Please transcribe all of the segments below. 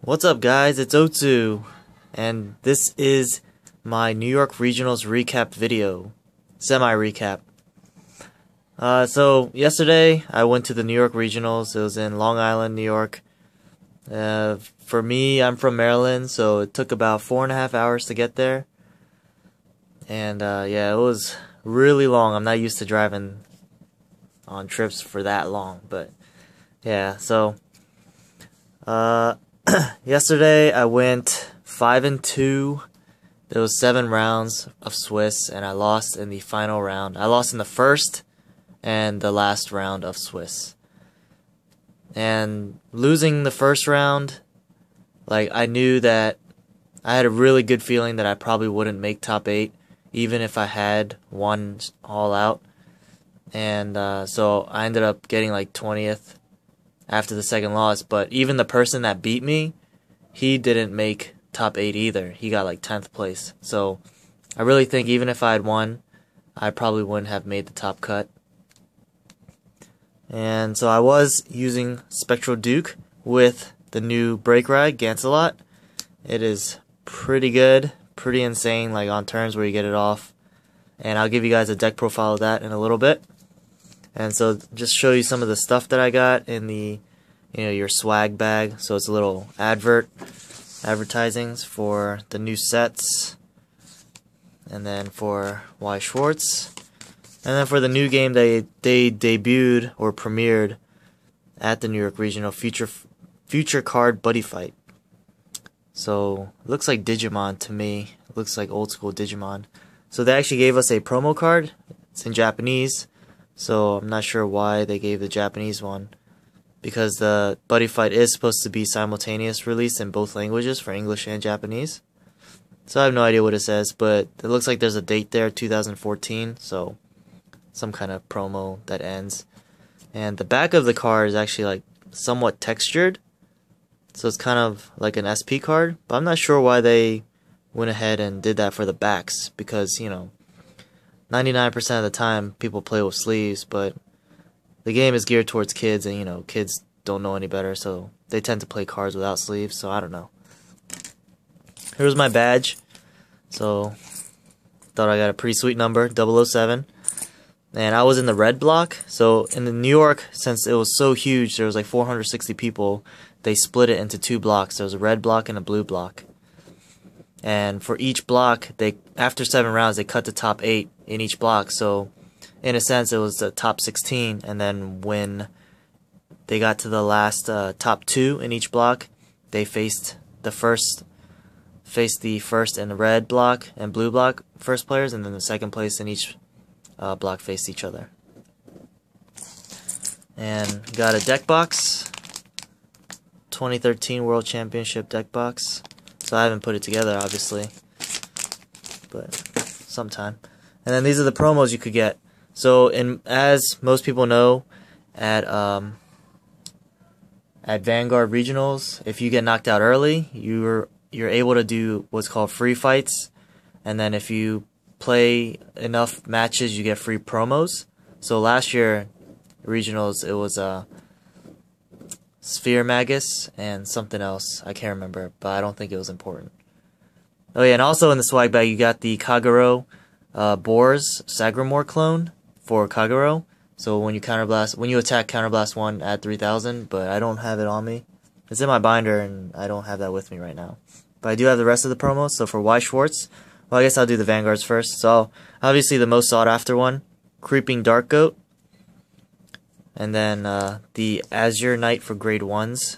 What's up, guys? It's Otsu, and this is my New York Regionals recap video, semi-recap. So yesterday I went to the New York Regionals. It was in Long Island, New York. For me, I'm from Maryland, so it took about 4.5 hours to get there. And yeah, it was really long. I'm not used to driving on trips for that long, but yeah. So yesterday I went 5-2. There was 7 rounds of Swiss, and I lost in the final round. I lost in the first and the last round of Swiss. And losing the first round, like, I knew that I had a really good feeling that I probably wouldn't make top 8, even if I had won all out. And so I ended up getting like 20th after the second loss. But even the person that beat me, he didn't make top 8 either. He got like 10th place. So I really think even if I had won, I probably wouldn't have made the top cut. And so I was using Spectral Duke with the new brake ride, Gancelot. It is pretty good, pretty insane, like on turns where you get it off. And I'll give you guys a deck profile of that in a little bit. And so just show you some of the stuff that I got in the, your swag bag. So it's a little advertisings for the new sets, and then for Y Schwartz, and then for the new game they debuted or premiered at the New York Regional, Future Card Buddy Fight. So it looks like Digimon to me. It looks like old school Digimon. So they actually gave us a promo card. It's in Japanese. So I'm not sure why they gave the Japanese one, because the Buddy Fight is supposed to be simultaneous release in both languages, for English and Japanese. So I have no idea what it says, but it looks like there's a date there, 2014, so some kind of promo that ends. And the back of the card is actually like somewhat textured, so it's kind of like an SP card, but I'm not sure why they went ahead and did that for the backs, because 99% of the time people play with sleeves, but the game is geared towards kids, and kids don't know any better, so they tend to play cards without sleeves, so I don't know. Here's my badge. So thought I got a pretty sweet number, 007. And I was in the red block. So in the New York, since it was so huge, there was like 460 people, they split it into 2 blocks. There was a red block and a blue block. And for each block, after 7 rounds, they cut the top 8 in each block. So in a sense, it was the top 16. And then when they got to the last top 2 in each block, they faced the first in the red block and blue block first players, and then the second place in each block faced each other. And got a deck box, 2013 World Championship deck box. So I haven't put it together, obviously, but sometime. And then these are the promos you could get. So as most people know, at Vanguard Regionals, if you get knocked out early, you're able to do what's called free fights, and then if you play enough matches, you get free promos. So last year, Regionals, it was Sphere Magus and something else. I can't remember, but I don't think it was important. Oh yeah, and also in the swag bag, you got the Kagero Boars Sagramore clone for Kagero. So when you attack, counterblast 1 at 3,000, but I don't have it on me. It's in my binder, and I don't have that with me right now. But I do have the rest of the promos. So for Y Schwartz, well, I guess I'll do the Vanguards first. So obviously the most sought after one, Creeping Dark Goat. And then the Azure Knight for grade 1s.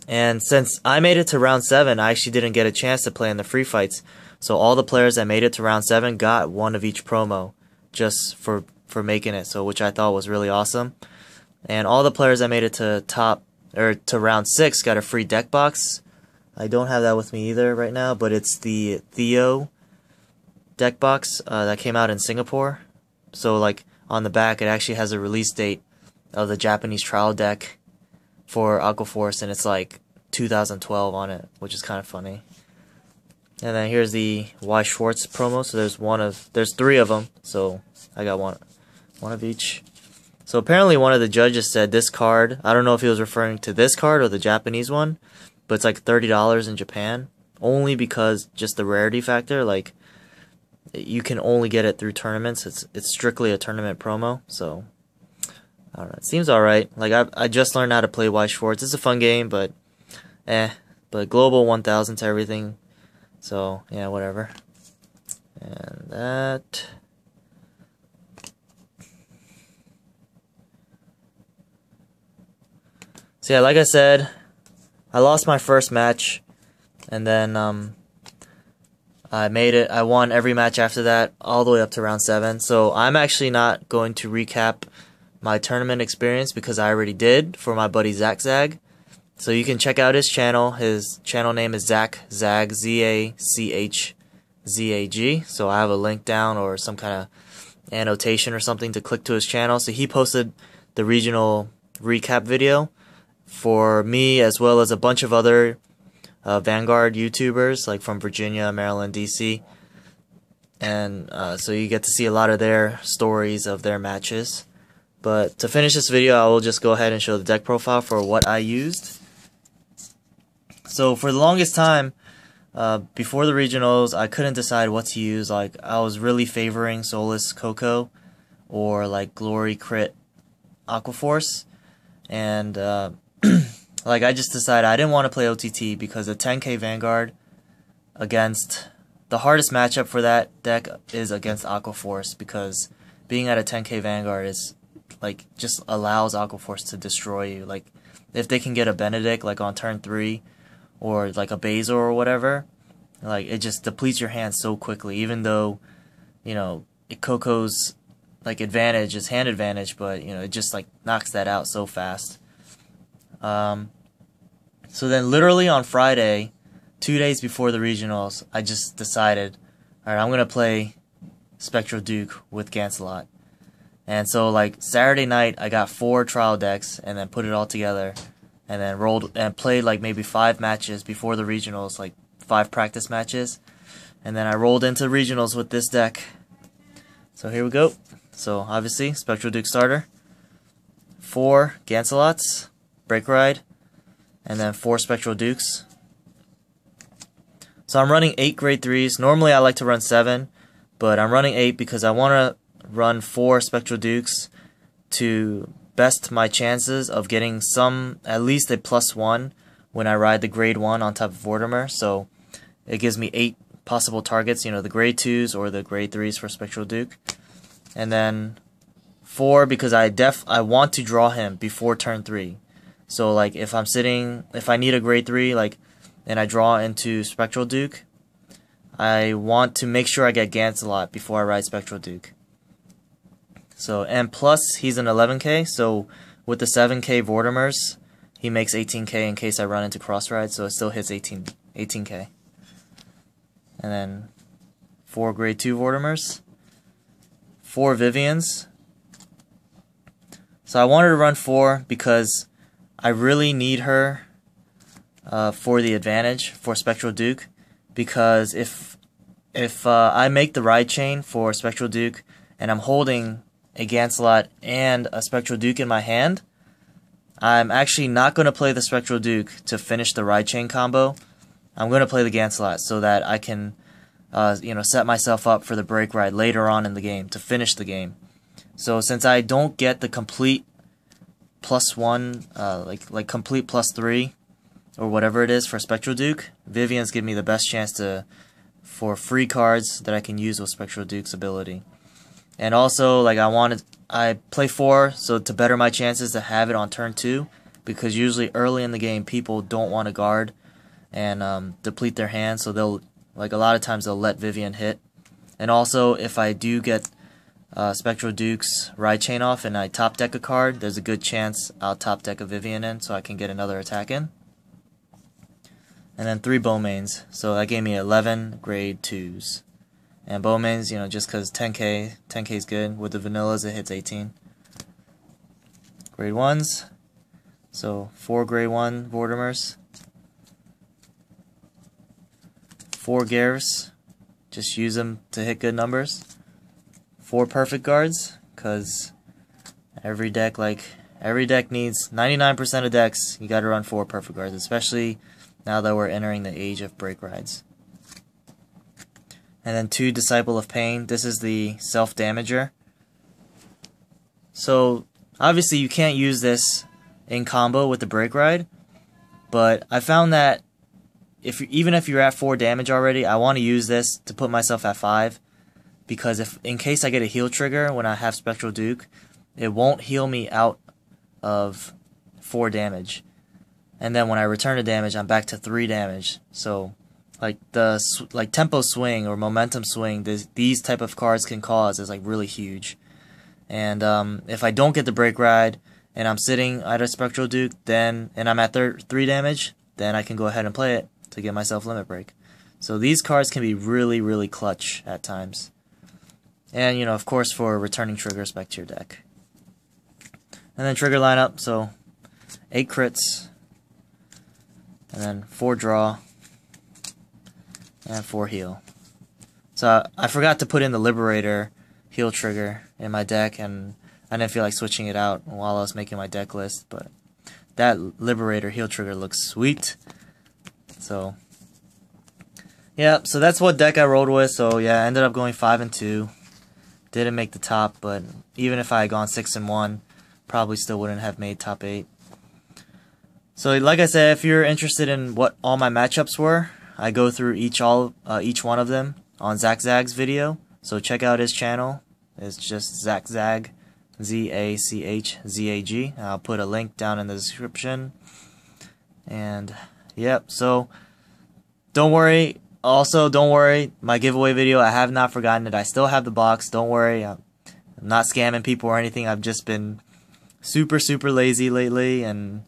And since I made it to round 7, I actually didn't get a chance to play in the free fights. So all the players that made it to round 7 got one of each promo just for making it, so which I thought was really awesome. And all the players that made it to round 6 got a free deck box. I don't have that with me either right now, but it's the Theo deck box that came out in Singapore. So like on the back, it actually has a release date of the Japanese trial deck for Aquaforce, and it's like 2012 on it, which is kind of funny. And then here's the Y Schwartz promo. So there's 3 of them. So I got one of each. So apparently one of the judges said this card, I don't know if he was referring to this card or the Japanese one, but it's like $30 in Japan, only because just the rarity factor. Like, you can only get it through tournaments. It's strictly a tournament promo. So I don't know. It seems alright. Like, I just learned how to play Weiss Schwarz. It's a fun game, but but global 1000 to everything. So yeah, whatever. And that. So yeah, like I said, I lost my first match, and then I made it. I won every match after that, all the way up to round 7. So I'm actually not going to recap my tournament experience because I already did for my buddy ZachZag. So you can check out his channel. His channel name is ZachZag, ZachZag. So I have a link down or some kind of annotation or something to click to his channel. So he posted the regional recap video for me, as well as a bunch of other Vanguard YouTubers, like from Virginia, Maryland, DC. And so you get to see a lot of their stories of their matches. But to finish this video, I will just go ahead and show the deck profile for what I used. So for the longest time, before the regionals, I couldn't decide what to use. Like, I was really favoring Soulless Coco or like Glory Crit Aquaforce. And like, I just decided I didn't want to play OTT because a 10k Vanguard against the hardest matchup for that deck is against Aquaforce, because being at a 10k Vanguard is like just allows Aquaforce to destroy you. Like, if they can get a Benedict like on turn 3 or like a Basil or whatever, like, it just depletes your hand so quickly, even though, you know, Coco's like advantage is hand advantage, but you know, it just like knocks that out so fast. So then literally on Friday, 2 days before the regionals, I just decided, alright, I'm going to play Spectral Duke with Gancelot. And so like Saturday night, I got 4 trial decks and then put it all together and then rolled and played like maybe 5 matches before the regionals, like 5 practice matches. And then I rolled into regionals with this deck. So here we go. So obviously, Spectral Duke starter, 4 Gancelots, Break Ride, and then 4 Spectral Dukes. So I'm running 8 grade 3s. Normally I like to run 7, but I'm running 8 because I want to run 4 Spectral Dukes to best my chances of getting at least a +1 when I ride the grade 1 on top of Vortimer. So it gives me 8 possible targets, you know, the grade 2s or the grade 3s for Spectral Duke. And then 4 because I want to draw him before turn 3. So like if I need a grade 3, like, and I draw into Spectral Duke, I want to make sure I get Gancelot before I ride Spectral Duke. So, and plus he's an 11k, so with the 7k Vortimers, he makes 18k in case I run into cross ride, so it still hits 18k. And then 4 grade 2 Vortimers, 4 Vivians. So I wanted to run 4 because I really need her for the advantage for Spectral Duke, because if I make the ride chain for Spectral Duke and I'm holding a Gancelot and a Spectral Duke in my hand, I'm actually not going to play the Spectral Duke to finish the ride chain combo. I'm going to play the Gancelot so that I can you know, set myself up for the break ride later on in the game to finish the game. So since I don't get the complete +1, like complete +3 or whatever it is for Spectral Duke, Vivian's give me the best chance for free cards that I can use with Spectral Duke's ability. And also, like, I play 4 so to better my chances to have it on turn 2, because usually early in the game people don't want to guard and deplete their hand, so they'll, like, a lot of times they'll let Vivian hit. And also, if I do get Spectral Duke's ride chain off and I top deck a card, there's a good chance I'll top deck a Vivian in so I can get another attack in. And then 3 Bowmains, so that gave me 11 grade 2s. And Bowmains, you know, just because 10k is good. With the vanillas, it hits 18. Grade 1s, so 4 grade 1 Vortimers, 4 Garrus, just use them to hit good numbers. 4 perfect guards, because Every deck needs 99% of decks. You got to run 4 perfect cards, especially now that we're entering the age of break rides. And then 2 Disciple of Pain. This is the self-damager. So obviously you can't use this in combo with the break ride, but I found that even if you're at 4 damage already, I want to use this to put myself at 5, because in case I get a heal trigger when I have Spectral Duke, it won't heal me out of 4 damage, and then when I return to damage, I'm back to 3 damage. So like tempo swing or momentum swing, these type of cards can cause is like really huge. And if I don't get the break ride and I'm sitting at a Spectral Duke, and I'm at 3 damage, then I can go ahead and play it to get myself limit break. So these cards can be really, really clutch at times. And, you know, of course, for returning triggers back to your deck. And then trigger lineup, so 8 crits, and then 4 draw, and 4 heal. So I forgot to put in the Liberator heal trigger in my deck, and I didn't feel like switching it out while I was making my deck list, but that Liberator heal trigger looks sweet. So yeah, so that's what deck I rolled with. So yeah, I ended up going 5-2. Didn't make the top, but even if I had gone 6-1, probably still wouldn't have made top 8. So like I said, if you're interested in what all my matchups were, I go through each one of them on ZachZag's video. So check out his channel. It's just ZachZag, ZachZag. I'll put a link down in the description. And yep, so don't worry. Also, don't worry, my giveaway video, I have not forgotten it. I still have the box. Don't worry. I'm not scamming people or anything. I've just been super lazy lately, and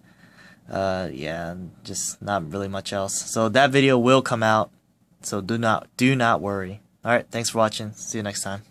yeah, just not really much else. So that video will come out. So do not worry. All right, thanks for watching. See you next time.